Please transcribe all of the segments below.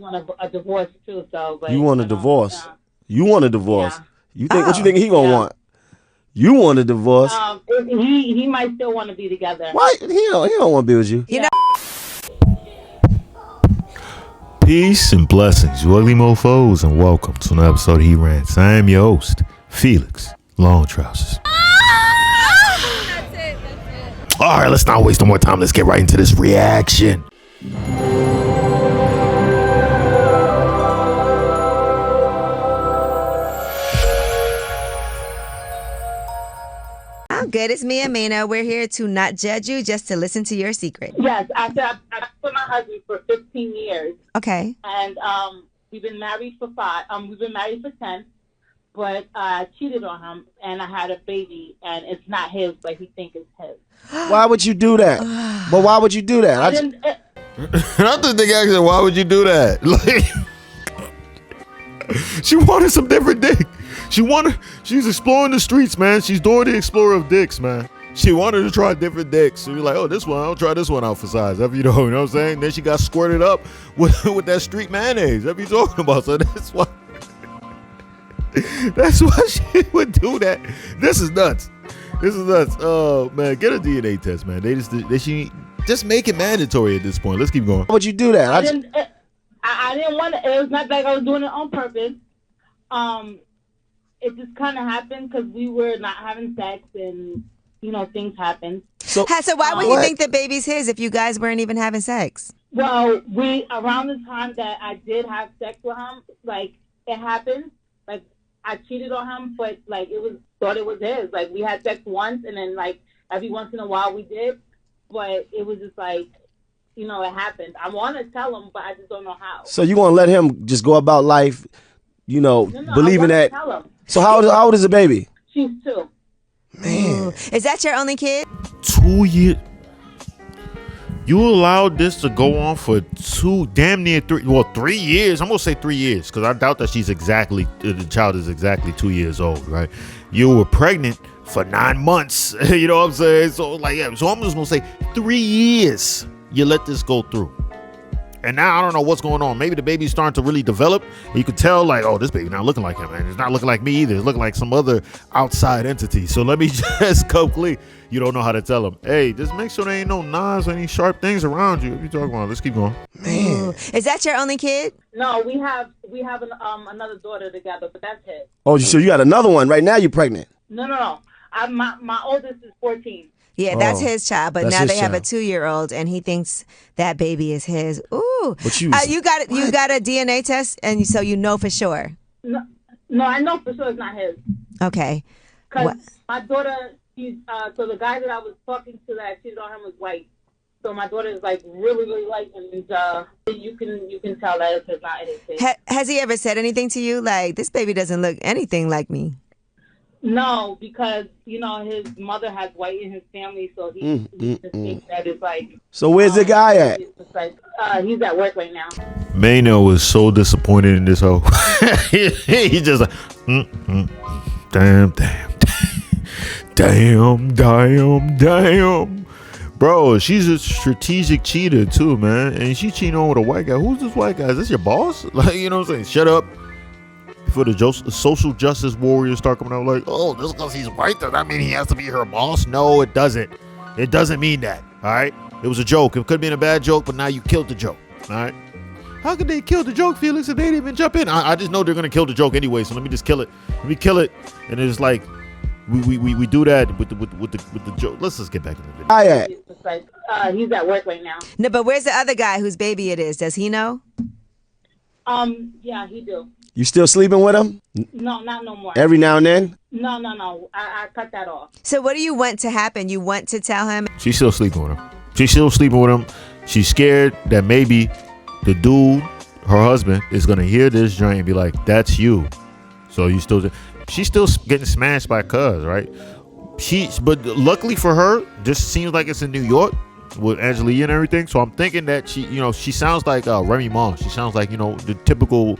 want a divorce too, so but You want a divorce? yeah. You want a divorce? Yeah. You think what you think he gonna Yeah. want? You want a divorce? He might still want to be together. Why he don't want to be with you? You know. Peace and blessings, you ugly mofos, and welcome to another episode of He Rants. I am your host, Felix Long Trousers. That's it. All right, let's not waste no more time. Let's get right into this reaction. I'm good. It's me and Maina. We're here to not judge you, just to listen to your secret. Yes, I've been with my husband for 15 years, Okay. and we've been married for 5. We've been married for 10, but I cheated on him, and I had a baby, and it's not his, but he thinks it's his. Why would you do that? But why would you do that? I didn't. I just think actually, why would you do that? Like, she wanted some different dick. She's exploring the streets, man. She's doing the explorer of dicks, man. She wanted to try different dicks. So you're like, oh, this one, I'll try this one out for size. That you know what I'm saying? Then she got squirted up with that street mayonnaise. That you talking about. So that's why she would do that. This is nuts. Oh man, get a DNA test, man. They just make it mandatory at this point. Let's keep going. Why would you do that? I didn't want to. It was not like I was doing it on purpose. It just kind of happened because we were not having sex, and things happened. So why would he think the baby's his if you guys weren't even having sex? Well, around the time that I did have sex with him, like it happened. Like I cheated on him, but like thought it was his. Like we had sex once, and then like every once in a while we did, but it was just like it happened. I want to tell him, but I just don't know how. So you gonna let him just go about life, believing that? Tell him. So how old is the baby? She's 2. Man, Is that your only kid? 2 years. You allowed this to go on for damn near 3 years. I'm gonna say 3 years because I doubt that the child is exactly 2 years old, right? You were pregnant for 9 months. You know what I'm saying? So so I'm just gonna say 3 years. You let this go through. And now I don't know what's going on. Maybe the baby's starting to really develop. You could tell, like, oh, this baby not looking like him, man. It's not looking like me either. It's looking like some other outside entity. So let me just come clean. You don't know how to tell him. Hey, just make sure there ain't no knives or any sharp things around you. What you talking about? Let's keep going. man. Is that your only kid? No, we have another daughter together, but that's it. Oh, so you got another one right now? You pregnant? No. My oldest is 14. Yeah, that's Oh, his child, but that's now his they have a child. 2-year-old, and he thinks that baby is his. Ooh, But you got a DNA test, and so you know for sure. No, I know for sure it's not his. Okay. Because What? my daughter, so the guy that I was talking to that I cheated on him was white. So my daughter is like really, really light, and you can tell that it's not his kid. Has he ever said anything to you like, this baby doesn't look anything like me? No, because his mother has white in his family, so he just thinks that it's like. So where's the guy at? It's just like he's at work right now. Mano was so disappointed in this hoe. He just like, damn. Bro, she's a strategic cheater too, man. And she cheating on with a white guy. Who's this white guy? Is this your boss? Like, you know what I'm saying? Shut up. Before the social justice warriors start coming out like, oh, just because he's white, does that mean he has to be her boss? No, it doesn't. It doesn't mean that, all right? It was a joke. It could have been a bad joke, but now you killed the joke, all right? How could they kill the joke, Felix, if they didn't even jump in? I just know they're going to kill the joke anyway, so let me just kill it. Let me kill it. And it's like, we do that with the joke. Let's just get back to the video. Guy at? It's just like he's at work right now. No, but where's the other guy whose baby it is? Does he know? Yeah, he do. You still sleeping with him? No, not no more. Every now and then? No. I cut that off. So what do you want to happen? You want to tell him? She's still sleeping with him. She's scared that maybe the dude, her husband, is going to hear this joint and be like, that's you. So she's still getting smashed by cuz, right? But luckily for her, this seems like it's in New York with Angelique and everything. So I'm thinking that she sounds like Remy Ma. She sounds like, the typical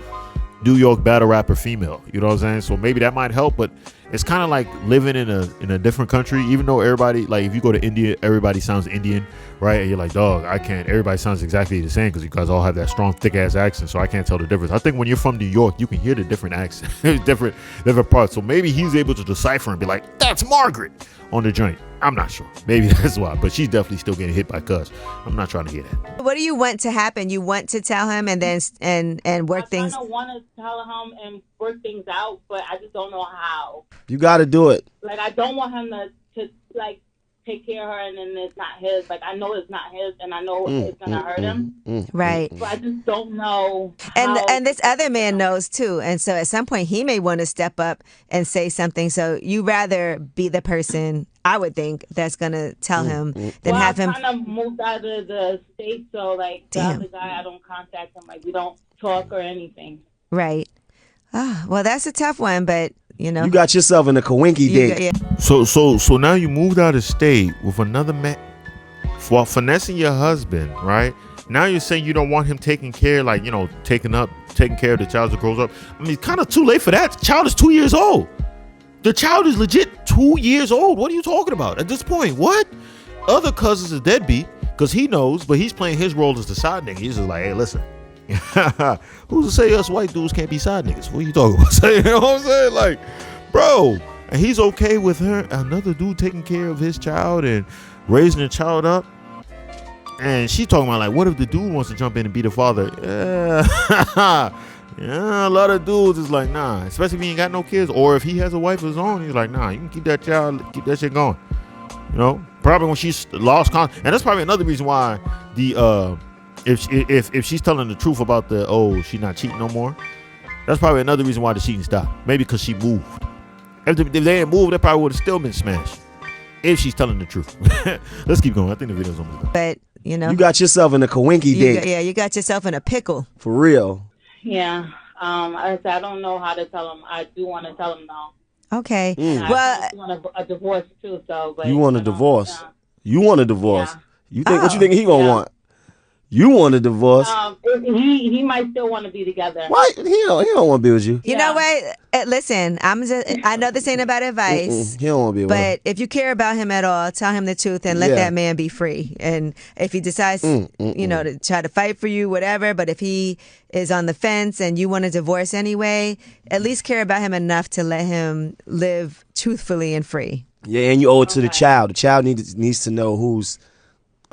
New York battle rapper female. You know what I'm saying? So maybe that might help, but it's kind of like living in a different country. Even though everybody, like if you go to India, everybody sounds Indian, right? And you're like, dog, I can't. Everybody sounds exactly the same because you guys all have that strong, thick ass accent. So I can't tell the difference. I think when you're from New York, you can hear the different accents, different parts. So maybe he's able to decipher and be like, that's Margaret on the joint. I'm not sure. Maybe that's why. But she's definitely still getting hit by cuz. I'm not trying to hear that. What do you want to happen? You want to tell him and then and work things. I kind of want to tell him and work things out, but I just don't know how. You got to do it. Like, I don't want him to like take care of her and then it's not his. Like, I know it's not his and I know it's gonna hurt him. Right. But I just don't know. And this other man knows too. And so at some point he may want to step up and say something. So you rather be the person, I would think, that's gonna tell him than have him. I kind of moved out of the state, so like the other guy, I don't contact him. Like, we don't talk or anything. Right. Oh, well, that's a tough one, but you know, You got yourself in a Kawinky date. So now you moved out of state with another man while finessing your husband, right? Now you're saying you don't want him taking care, like, you know, taking care of the child that grows up. I mean, it's kind of too late for that. The child is 2 years old. The child is legit 2 years old. What are you talking about at this point? What? Other cousins are deadbeat because he knows, but he's playing his role as the side nigga. He's just like, hey, listen. Who's to say us white dudes can't be side niggas? What are you talking about? You know what I'm saying? Like, bro, and he's okay with her, another dude taking care of his child and raising the child up. And she's talking about, like, what if the dude wants to jump in and be the father? Yeah, a lot of dudes is like, nah, especially if he ain't got no kids, or if he has a wife of his own, he's like, nah, you can keep that child, keep that shit going. You know, probably when she's lost and that's probably another reason why the if she's telling the truth about she's not cheating no more, that's probably another reason why the cheating stopped. Maybe because she moved. If they didn't move, they probably would have still been smashed. If she's telling the truth. Let's keep going. I think the video's almost done. but you know, You got yourself in a Kawinky date. you got yourself in a pickle. For real. Yeah. I said I don't know how to tell him. I do want to tell him though. Okay. I Well, just want a divorce too. So, but You want a divorce. You want a divorce. Yeah. You think what you think he gonna want? You want a divorce. He might still want to be together. Why? He don't want to be with you. you know what? Listen, I know this ain't about advice. He don't want to be with her. But if you care about him at all, tell him the truth and let Yeah. that man be free. And if he decides, you know, to try to fight for you, whatever, but if he is on the fence and you want a divorce anyway, at least care about him enough to let him live truthfully and free. Yeah, and you owe it to the child. The child needs to know who's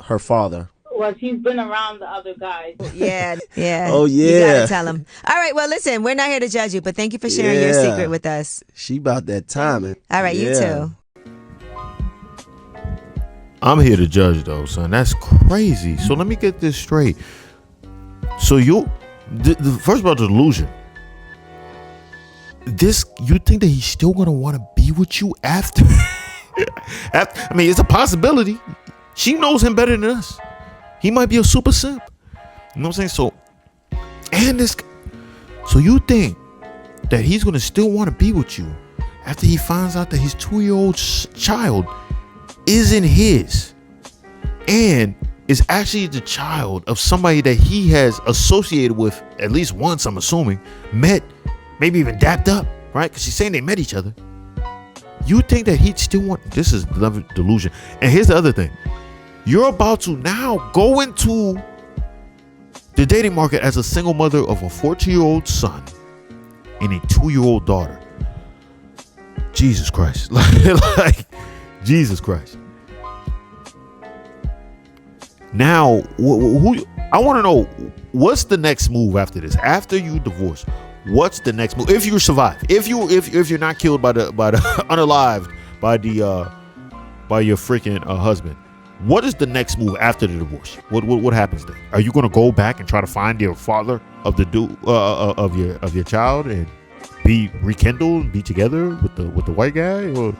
her father. Well, she's been around the other guys. Yeah, yeah. Oh, You yeah. gotta tell him. All right, well, listen, we're not here to judge you, but thank you for sharing your Yeah. secret with us. She about that timing. All right, you too. I'm here to judge though, son. That's crazy. So let me get this straight. So first of all, the delusion. You think that he's still gonna want to be with you after? I mean, it's a possibility. She knows him better than us. He might be a super simp. You know what I'm saying? So you think that he's gonna still want to be with you after he finds out that his 2-year-old child isn't his and is actually the child of somebody that he has associated with at least once, I'm assuming, met, maybe even dapped up, right? Because she's saying they met each other. You think that he'd still want? This is love delusion. And here's the other thing. You're about to now go into the dating market as a single mother of a 14-year-old son and a 2-year-old daughter. Jesus Christ. like Jesus Christ. Now, I want to know, what's the next move after this? After you divorce, what's the next move? If you survive, if you're not killed by the unalived by your freaking husband, what is the next move after the divorce? What happens then? Are you gonna go back and try to find your father of the of your child and be rekindled and be together with the white guy, or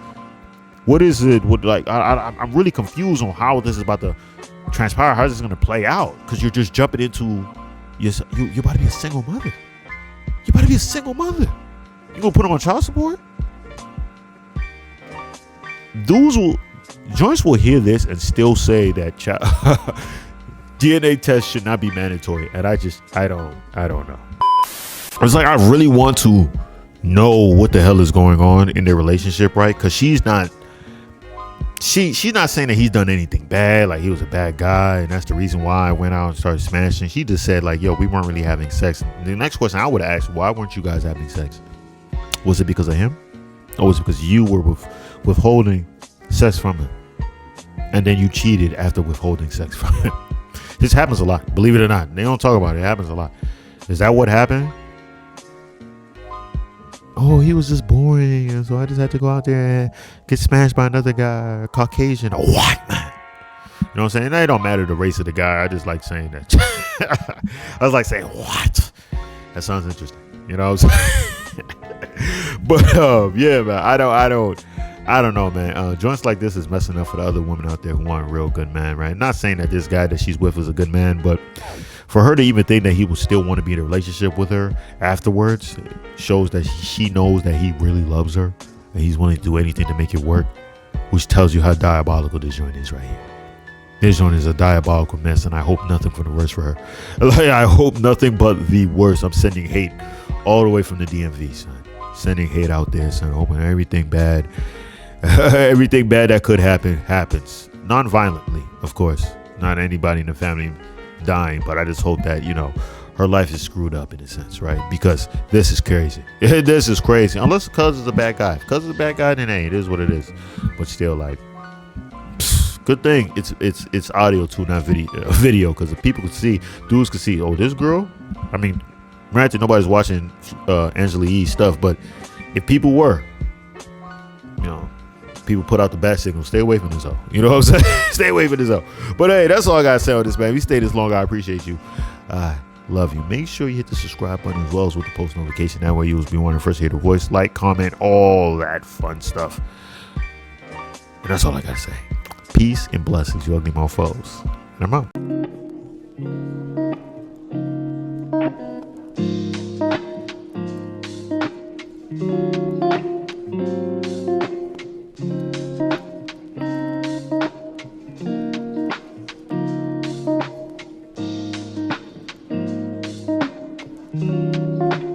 what is it? I'm really confused on how this is about to transpire. How this is gonna play out? Because you're just jumping into you're about to be a single mother. You're about to be a single mother. You gonna put him on child support? Joints will hear this and still say that DNA tests should not be mandatory, and I don't know. It's like I really want to know what the hell is going on in their relationship, right? Because she's not saying that he's done anything bad, like he was a bad guy and that's the reason why I went out and started smashing. She just said like, yo, we weren't really having sex. The next question I would have asked, why weren't you guys having sex? Was it because of him, or was it because you were withholding sex from him and then you cheated after withholding sex from him? This happens a lot, believe it or not. They don't talk about it. It happens a lot. Is that what happened? Oh, he was just boring, and so I just had to go out there and get smashed by another guy, a Caucasian, a white man. You know what I'm saying? And it don't matter the race of the guy. I just like saying that. I was like saying, what? That sounds interesting. You know what I'm saying? But yeah, man. I don't know, man. Joints like this is messing up for the other women out there who want a real good man, right? Not saying that this guy that she's with is a good man, but for her to even think that he would still want to be in a relationship with her afterwards shows that she knows that he really loves her and he's willing to do anything to make it work, which tells you how diabolical this joint is right here. This joint is a diabolical mess, and I hope nothing for the worst for her. Like, I hope nothing but the worst. I'm sending hate all the way from the DMV, son. Sending hate out there, son. Hoping everything bad, everything bad that could happen happens. Non-violently, of course. Not anybody in the family dying, but I just hope that, you know, her life is screwed up in a sense, right? Because this is crazy. This is crazy. Unless Cuz is a bad guy. If Cuz is a bad guy, then hey, it is what it is. But still, like, good thing it's audio too, not video, because if people could see, dudes could see, oh, this girl. I mean, granted, nobody's watching Angela Yee's stuff, but if people were, you know, people put out the bat signal, stay away from this hoe. You know what I'm saying? Stay away from this hoe. But hey, that's all I gotta say on this, man. We stayed this long. I appreciate you. Love you. Make sure you hit the subscribe button as well as with the post notification. That way you will be one of the first to hear the voice, like, comment, all that fun stuff. And that's all I gotta say. Peace and blessings, you ugly mofos. And I'm out.